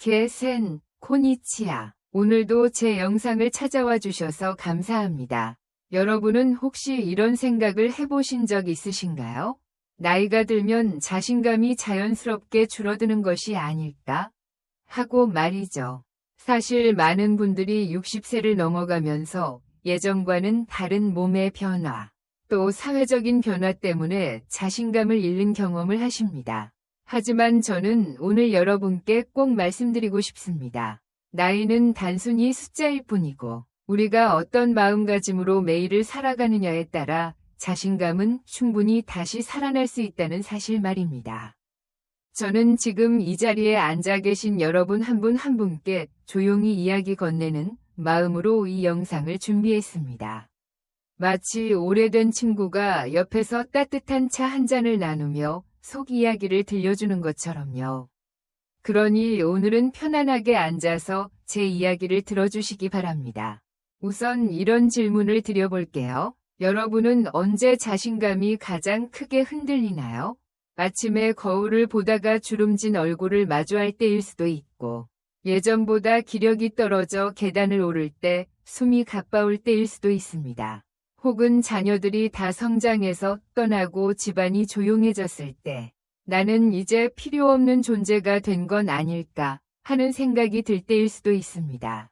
게센, 코니치야. 오늘도 제 영상을 찾아와 주셔서 감사합니다. 여러분은 혹시 이런 생각을 해보신 적 있으신가요? 나이가 들면 자신감이 자연스럽게 줄어드는 것이 아닐까? 하고 말이죠. 사실 많은 분들이 60세를 넘어가면서 예전과는 다른 몸의 변화, 또 사회적인 변화 때문에 자신감을 잃는 경험을 하십니다. 하지만 저는 오늘 여러분께 꼭 말씀드리고 싶습니다. 나이는 단순히 숫자일 뿐이고 우리가 어떤 마음가짐으로 매일을 살아가느냐에 따라 자신감은 충분히 다시 살아날 수 있다는 사실 말입니다. 저는 지금 이 자리에 앉아 계신 여러분 한 분 한 분께 조용히 이야기 건네는 마음으로 이 영상을 준비했습니다. 마치 오래된 친구가 옆에서 따뜻한 차 한 잔을 나누며 속 이야기를 들려주는 것처럼요. 그러니 오늘은 편안하게 앉아서 제 이야기를 들어주시기 바랍니다. 우선 이런 질문을 드려볼게요. 여러분은 언제 자신감이 가장 크게 흔들리나요? 아침에 거울을 보다가 주름진 얼굴을 마주할 때일 수도 있고, 예전보다 기력이 떨어져 계단을 오를 때 숨이 가빠올 때일 수도 있습니다. 혹은 자녀들이 다 성장해서 떠나고 집안이 조용해졌을 때 나는 이제 필요 없는 존재가 된 건 아닐까 하는 생각이 들 때일 수도 있습니다.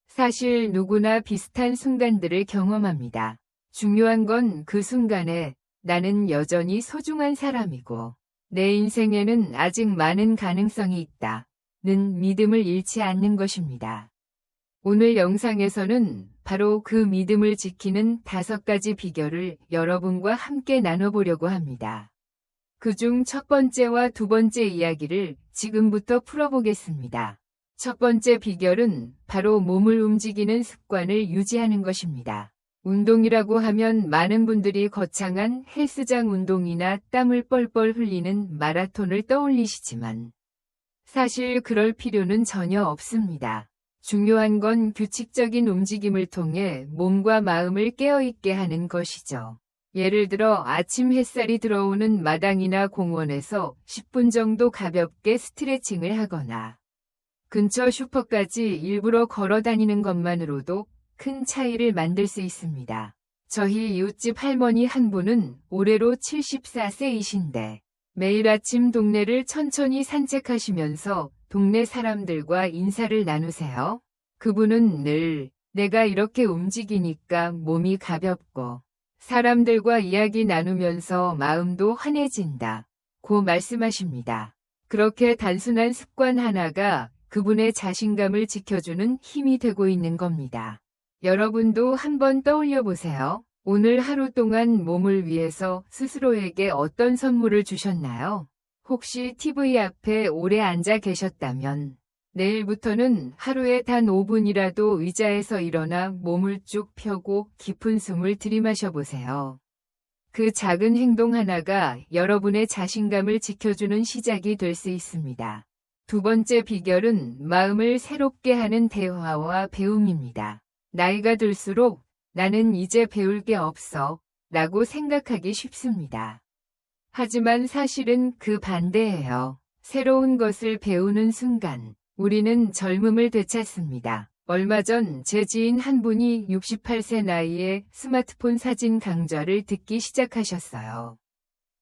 사실 누구나 비슷한 순간들을 경험합니다. 중요한 건 그 순간에 나는 여전히 소중한 사람이고 내 인생에는 아직 많은 가능성이 있다는 믿음을 잃지 않는 것입니다. 오늘 영상에서는 바로 그 믿음을 지키는 5가지 비결을 여러분과 함께 나눠보려고 합니다. 그중 첫 번째와 두 번째 이야기를 지금부터 풀어보겠습니다. 첫 번째 비결은 바로 몸을 움직이는 습관을 유지하는 것입니다. 운동이라고 하면 많은 분들이 거창한 헬스장 운동이나 땀을 뻘뻘 흘리는 마라톤을 떠올리시지만 사실 그럴 필요는 전혀 없습니다. 중요한 건 규칙적인 움직임을 통해 몸과 마음을 깨어있게 하는 것이죠. 예를 들어 아침 햇살이 들어오는 마당이나 공원에서 10분 정도 가볍게 스트레칭을 하거나 근처 슈퍼까지 일부러 걸어 다니는 것만으로도 큰 차이를 만들 수 있습니다. 저희 이웃집 할머니 한 분은 올해로 74세이신데 매일 아침 동네를 천천히 산책하시면서 동네 사람들과 인사를 나누세요. 그분은 늘 내가 이렇게 움직이니까 몸이 가볍고 사람들과 이야기 나누면서 마음도 환해진다 고 말씀하십니다. 그렇게 단순한 습관 하나가 그분의 자신감을 지켜주는 힘이 되고 있는 겁니다. 여러분도 한번 떠올려 보세요. 오늘 하루 동안 몸을 위해서 스스로에게 어떤 선물을 주셨나요? 혹시 TV 앞에 오래 앉아 계셨다면 내일부터는 하루에 단 5분이라도 의자에서 일어나 몸을 쭉 펴고 깊은 숨을 들이마셔 보세요. 그 작은 행동 하나가 여러분의 자신감을 지켜주는 시작이 될 수 있습니다. 두 번째 비결은 마음을 새롭게 하는 대화와 배움입니다. 나이가 들수록 나는 이제 배울 게 없어 라고 생각하기 쉽습니다. 하지만 사실은 그 반대예요. 새로운 것을 배우는 순간 우리는 젊음을 되찾습니다. 얼마 전 제 지인 한 분이 68세 나이에 스마트폰 사진 강좌를 듣기 시작하셨어요.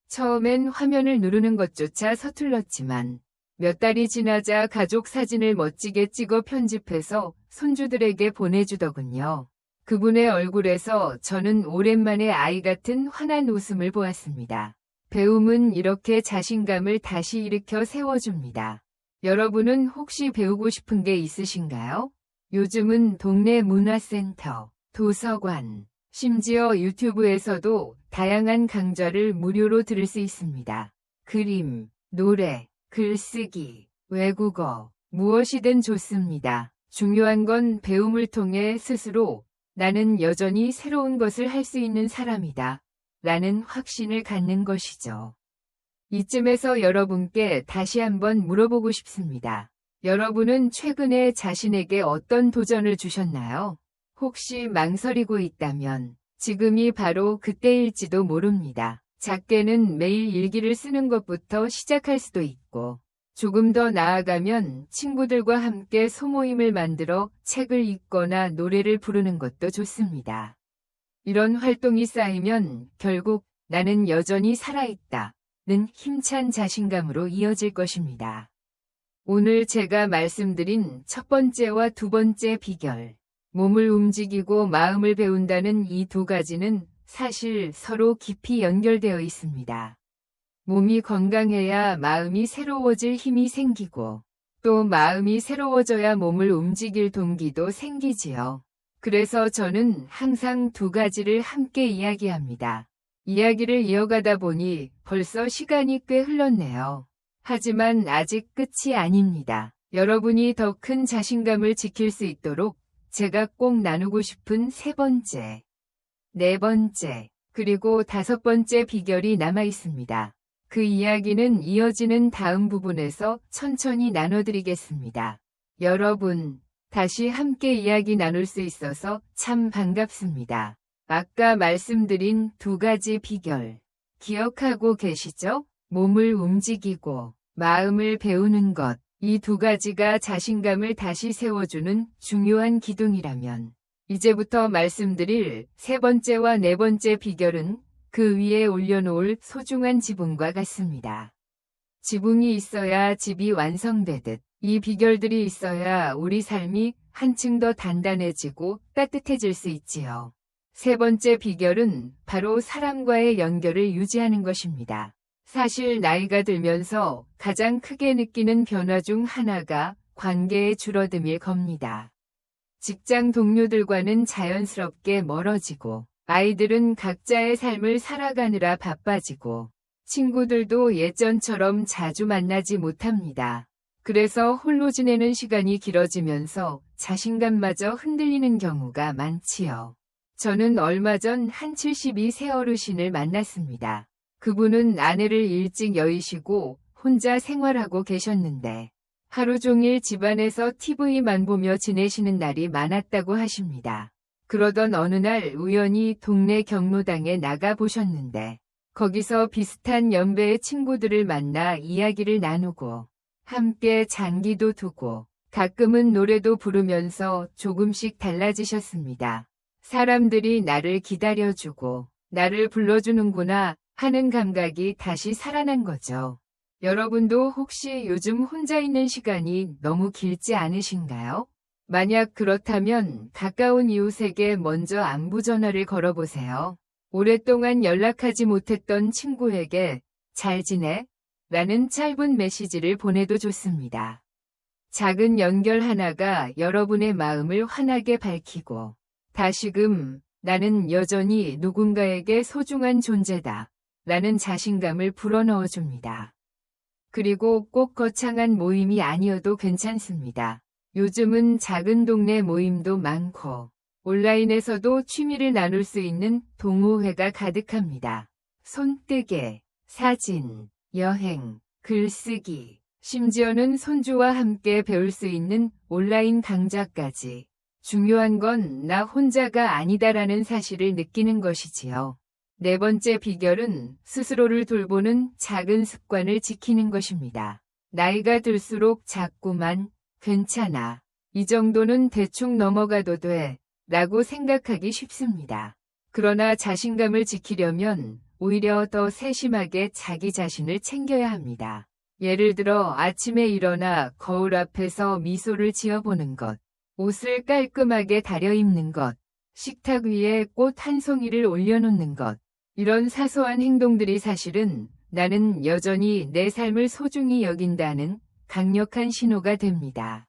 처음엔 화면을 누르는 것조차 서툴렀지만 몇 달이 지나자 가족 사진을 멋지게 찍어 편집해서 손주들에게 보내주더군요. 그분의 얼굴에서 저는 오랜만에 아이 같은 환한 웃음을 보았습니다. 배움은 이렇게 자신감을 다시 일으켜 세워줍니다. 여러분은 혹시 배우고 싶은 게 있으신가요? 요즘은 동네 문화센터, 도서관, 심지어 유튜브에서도 다양한 강좌를 무료로 들을 수 있습니다. 그림, 노래, 글쓰기, 외국어, 무엇이든 좋습니다. 중요한 건 배움을 통해 스스로 나는 여전히 새로운 것을 할 수 있는 사람이다 라는 확신을 갖는 것이죠. 이쯤에서 여러분께 다시 한번 물어보고 싶습니다. 여러분은 최근에 자신에게 어떤 도전을 주셨나요? 혹시 망설이고 있다면 지금이 바로 그때일지도 모릅니다. 작게는 매일 일기를 쓰는 것부터 시작할 수도 있고 조금 더 나아가면 친구들과 함께 소모임을 만들어 책을 읽거나 노래를 부르는 것도 좋습니다. 이런 활동이 쌓이면 결국 나는 여전히 살아있다 는 힘찬 자신감으로 이어질 것입니다. 오늘 제가 말씀드린 첫 번째와 두 번째 비결, 몸을 움직이고 마음을 배운다는 이 두 가지는 사실 서로 깊이 연결되어 있습니다. 몸이 건강해야 마음이 새로워질 힘이 생기고 또 마음이 새로워져야 몸을 움직일 동기도 생기지요. 그래서 저는 항상 두 가지를 함께 이야기합니다. 이야기를 이어가다 보니 벌써 시간이 꽤 흘렀네요. 하지만 아직 끝이 아닙니다. 여러분이 더 큰 자신감을 지킬 수 있도록 제가 꼭 나누고 싶은 세 번째, 네 번째, 그리고 다섯 번째 비결이 남아 있습니다. 그 이야기는 이어지는 다음 부분에서 천천히 나눠드리겠습니다. 여러분, 다시 함께 이야기 나눌 수 있어서 참 반갑습니다. 아까 말씀드린 두 가지 비결, 기억하고 계시죠? 몸을 움직이고 마음을 배우는 것, 이 두 가지가 자신감을 다시 세워주는 중요한 기둥이라면, 이제부터 말씀드릴 세 번째와 네 번째 비결은 그 위에 올려놓을 소중한 지붕과 같습니다. 지붕이 있어야 집이 완성되듯 이 비결들이 있어야 우리 삶이 한층 더 단단해지고 따뜻해질 수 있지요. 세 번째 비결은 바로 사람과의 연결을 유지하는 것입니다. 사실 나이가 들면서 가장 크게 느끼는 변화 중 하나가 관계의 줄어듦일 겁니다. 직장 동료들과는 자연스럽게 멀어지고 아이들은 각자의 삶을 살아가느라 바빠지고 친구들도 예전처럼 자주 만나지 못합니다. 그래서 홀로 지내는 시간이 길어지면서 자신감마저 흔들리는 경우가 많지요. 저는 얼마 전 한 72세 어르신을 만났습니다. 그분은 아내를 일찍 여의시고 혼자 생활하고 계셨는데 하루 종일 집안에서 TV만 보며 지내시는 날이 많았다고 하십니다. 그러던 어느 날 우연히 동네 경로당에 나가 보셨는데 거기서 비슷한 연배의 친구들을 만나 이야기를 나누고 함께 장기도 두고 가끔은 노래도 부르면서 조금씩 달라지셨습니다. 사람들이 나를 기다려주고 나를 불러주는구나 하는 감각이 다시 살아난 거죠. 여러분도 혹시 요즘 혼자 있는 시간이 너무 길지 않으신가요? 만약 그렇다면 가까운 이웃에게 먼저 안부 전화를 걸어보세요. 오랫동안 연락하지 못했던 친구에게 잘 지내? 라는 짧은 메시지를 보내도 좋습니다. 작은 연결 하나가 여러분의 마음을 환하게 밝히고 다시금 나는 여전히 누군가에게 소중한 존재다 라는 자신감을 불어넣어 줍니다. 그리고 꼭 거창한 모임이 아니어도 괜찮습니다. 요즘은 작은 동네 모임도 많고 온라인에서도 취미를 나눌 수 있는 동호회가 가득합니다. 손뜨개, 사진, 여행, 글쓰기, 심지어는 손주와 함께 배울 수 있는 온라인 강좌까지. 중요한 건 나 혼자가 아니다라는 사실을 느끼는 것이지요. 네 번째 비결은 스스로를 돌보는 작은 습관을 지키는 것입니다. 나이가 들수록 자꾸만 괜찮아, 이 정도는 대충 넘어가도 돼 라고 생각하기 쉽습니다. 그러나 자신감을 지키려면 오히려 더 세심하게 자기 자신을 챙겨야 합니다. 예를 들어 아침에 일어나 거울 앞에서 미소를 지어보는 것, 옷을 깔끔하게 다려 입는 것, 식탁 위에 꽃 한 송이를 올려놓는 것, 이런 사소한 행동들이 사실은 나는 여전히 내 삶을 소중히 여긴다는 강력한 신호가 됩니다.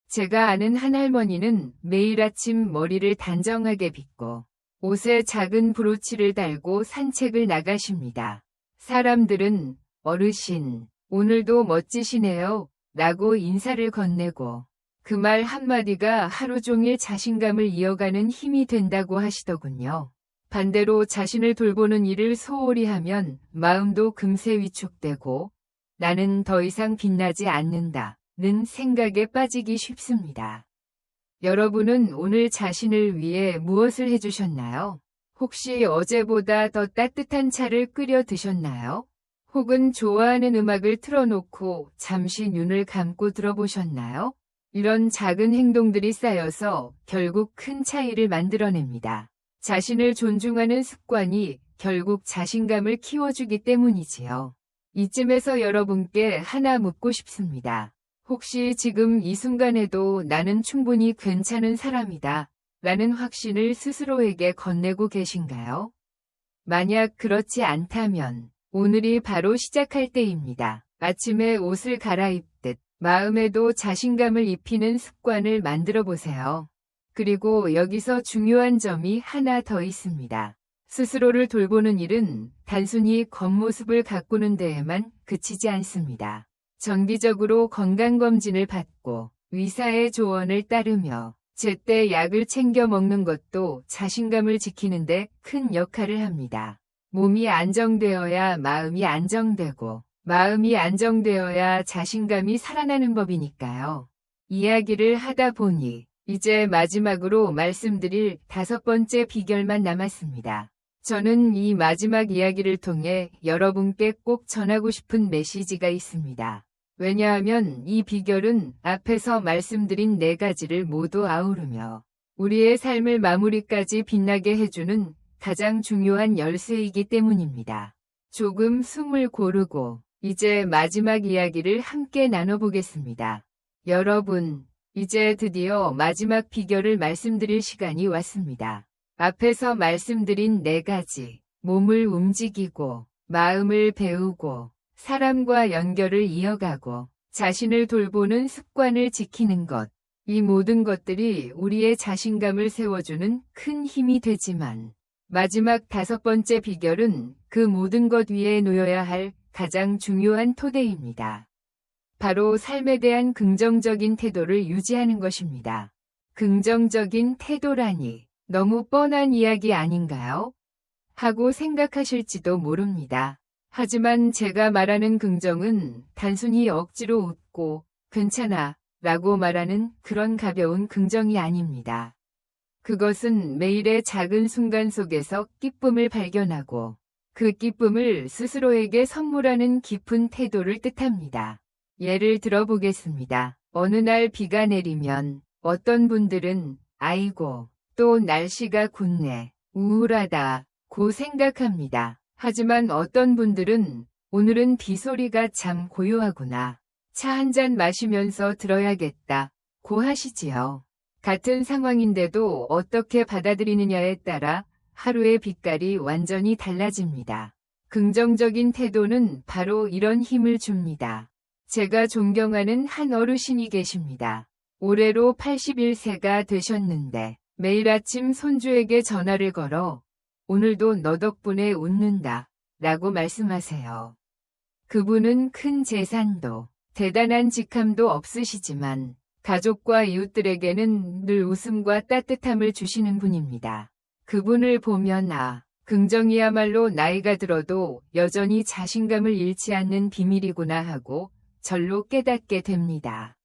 제가 아는 한 할머니는 매일 아침 머리를 단정하게 빗고 옷에 작은 브로치를 달고 산책을 나가십니다. 사람들은 어르신, 오늘도 멋지시네요 라고 인사를 건네고 그 말 한마디가 하루 종일 자신감을 이어가는 힘이 된다고 하시더군요. 반대로 자신을 돌보는 일을 소홀히 하면 마음도 금세 위축되고 나는 더 이상 빛나지 않는다는 생각에 빠지기 쉽습니다. 여러분은 오늘 자신을 위해 무엇을 해주셨나요? 혹시 어제보다 더 따뜻한 차를 끓여 드셨나요? 혹은 좋아하는 음악을 틀어놓고 잠시 눈을 감고 들어보셨나요? 이런 작은 행동들이 쌓여서 결국 큰 차이를 만들어냅니다. 자신을 존중하는 습관이 결국 자신감을 키워주기 때문이지요. 이쯤에서 여러분께 하나 묻고 싶습니다. 혹시 지금 이 순간에도 나는 충분히 괜찮은 사람이다 라는 확신을 스스로에게 건네고 계신가요? 만약 그렇지 않다면 오늘이 바로 시작할 때입니다. 아침에 옷을 갈아입듯 마음에도 자신감을 입히는 습관을 만들어 보세요. 그리고 여기서 중요한 점이 하나 더 있습니다. 스스로를 돌보는 일은 단순히 겉모습을 가꾸는 데에만 그치지 않습니다. 정기적으로 건강검진을 받고 의사의 조언을 따르며 제때 약을 챙겨 먹는 것도 자신감을 지키는 데 큰 역할을 합니다. 몸이 안정되어야 마음이 안정되고 마음이 안정되어야 자신감이 살아나는 법이니까요. 이야기를 하다 보니 이제 마지막으로 말씀드릴 5번째 비결만 남았습니다. 저는 이 마지막 이야기를 통해 여러분께 꼭 전하고 싶은 메시지가 있습니다. 왜냐하면 이 비결은 앞에서 말씀드린 4가지를 모두 아우르며 우리의 삶을 마무리까지 빛나게 해주는 가장 중요한 열쇠이기 때문입니다. 조금 숨을 고르고 이제 마지막 이야기를 함께 나눠보겠습니다. 여러분, 이제 드디어 마지막 비결을 말씀드릴 시간이 왔습니다. 앞에서 말씀드린 4가지, 몸을 움직이고, 마음을 배우고, 사람과 연결을 이어가고, 자신을 돌보는 습관을 지키는 것, 이 모든 것들이 우리의 자신감을 세워주는 큰 힘이 되지만, 마지막 5번째 비결은 그 모든 것 위에 놓여야 할 가장 중요한 토대입니다. 바로 삶에 대한 긍정적인 태도를 유지하는 것입니다. 긍정적인 태도라니 너무 뻔한 이야기 아닌가요? 하고 생각하실지도 모릅니다. 하지만 제가 말하는 긍정은 단순히 억지로 웃고 괜찮아 라고 말하는 그런 가벼운 긍정이 아닙니다. 그것은 매일의 작은 순간 속에서 기쁨을 발견하고 그 기쁨을 스스로에게 선물하는 깊은 태도를 뜻합니다. 예를 들어 보겠습니다. 어느 날 비가 내리면 어떤 분들은 아이고, 또 날씨가 굳네, 우울하다고 생각합니다. 하지만 어떤 분들은 오늘은 비 소리가 참 고요하구나. 차 한 잔 마시면서 들어야겠다고 하시지요. 같은 상황인데도 어떻게 받아들이느냐에 따라 하루의 빛깔이 완전히 달라집니다. 긍정적인 태도는 바로 이런 힘을 줍니다. 제가 존경하는 한 어르신이 계십니다. 올해로 81세가 되셨는데 매일 아침 손주에게 전화를 걸어 오늘도 너 덕분에 웃는다 라고 말씀하세요. 그분은 큰 재산도 대단한 직함도 없으시지만 가족과 이웃들에게는 늘 웃음과 따뜻함을 주시는 분입니다. 그분을 보면 긍정이야말로 나이가 들어도 여전히 자신감을 잃지 않는 비밀이구나 하고 절로 깨닫게 됩니다.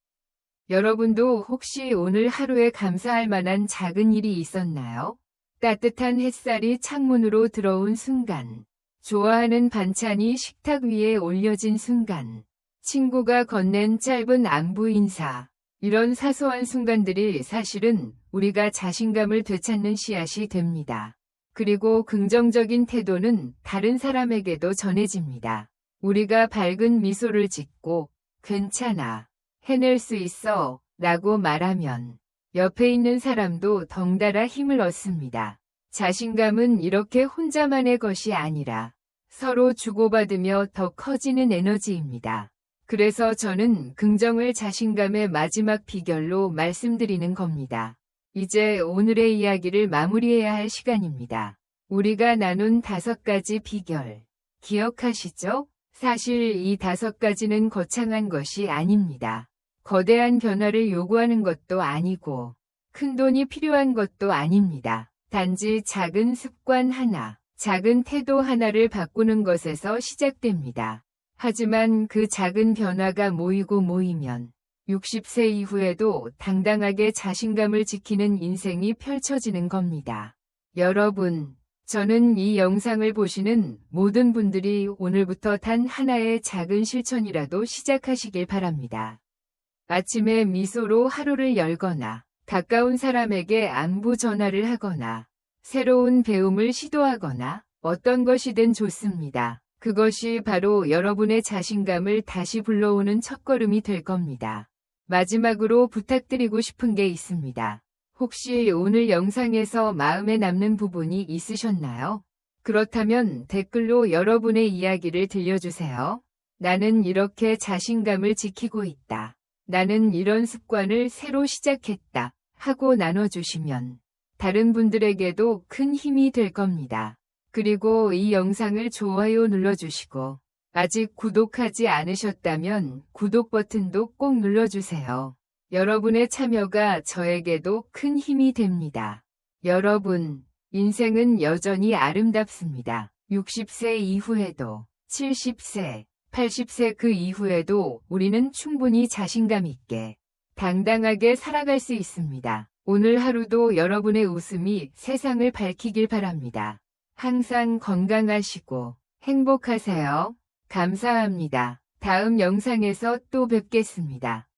여러분도 혹시 오늘 하루에 감사할 만한 작은 일이 있었나요? 따뜻한 햇살이 창문으로 들어온 순간, 좋아하는 반찬이 식탁 위에 올려진 순간, 친구가 건넨 짧은 안부 인사, 이런 사소한 순간들이 사실은 우리가 자신감을 되찾는 씨앗이 됩니다. 그리고 긍정적인 태도는 다른 사람에게도 전해집니다. 우리가 밝은 미소를 짓고 괜찮아, 해낼 수 있어 라고 말하면 옆에 있는 사람도 덩달아 힘을 얻습니다. 자신감은 이렇게 혼자만의 것이 아니라 서로 주고받으며 더 커지는 에너지입니다. 그래서 저는 긍정을 자신감의 마지막 비결로 말씀드리는 겁니다. 이제 오늘의 이야기를 마무리해야 할 시간입니다. 우리가 나눈 5가지 비결, 기억하시죠? 사실 이 5가지는 거창한 것이 아닙니다. 거대한 변화를 요구하는 것도 아니고 큰 돈이 필요한 것도 아닙니다. 단지 작은 습관 하나, 작은 태도 하나를 바꾸는 것에서 시작됩니다. 하지만 그 작은 변화가 모이면 60세 이후에도 당당하게 자신감을 지키는 인생이 펼쳐지는 겁니다. 여러분, 저는 이 영상을 보시는 모든 분들이 오늘부터 단 하나의 작은 실천이라도 시작하시길 바랍니다. 아침에 미소로 하루를 열거나, 가까운 사람에게 안부 전화를 하거나, 새로운 배움을 시도하거나, 어떤 것이든 좋습니다. 그것이 바로 여러분의 자신감을 다시 불러오는 첫걸음이 될 겁니다. 마지막으로 부탁드리고 싶은 게 있습니다. 혹시 오늘 영상에서 마음에 남는 부분이 있으셨나요? 그렇다면 댓글로 여러분의 이야기를 들려주세요. 나는 이렇게 자신감을 지키고 있다. 나는 이런 습관을 새로 시작했다. 하고 나눠주시면 다른 분들에게도 큰 힘이 될 겁니다. 그리고 이 영상을 좋아요 눌러주시고 아직 구독하지 않으셨다면 구독 버튼도 꼭 눌러주세요. 여러분의 참여가 저에게도 큰 힘이 됩니다. 여러분, 인생은 여전히 아름답습니다. 60세 이후에도, 70세, 80세 그 이후에도 우리는 충분히 자신감 있게, 당당하게 살아갈 수 있습니다. 오늘 하루도 여러분의 웃음이 세상을 밝히길 바랍니다. 항상 건강하시고 행복하세요. 감사합니다. 다음 영상에서 또 뵙겠습니다.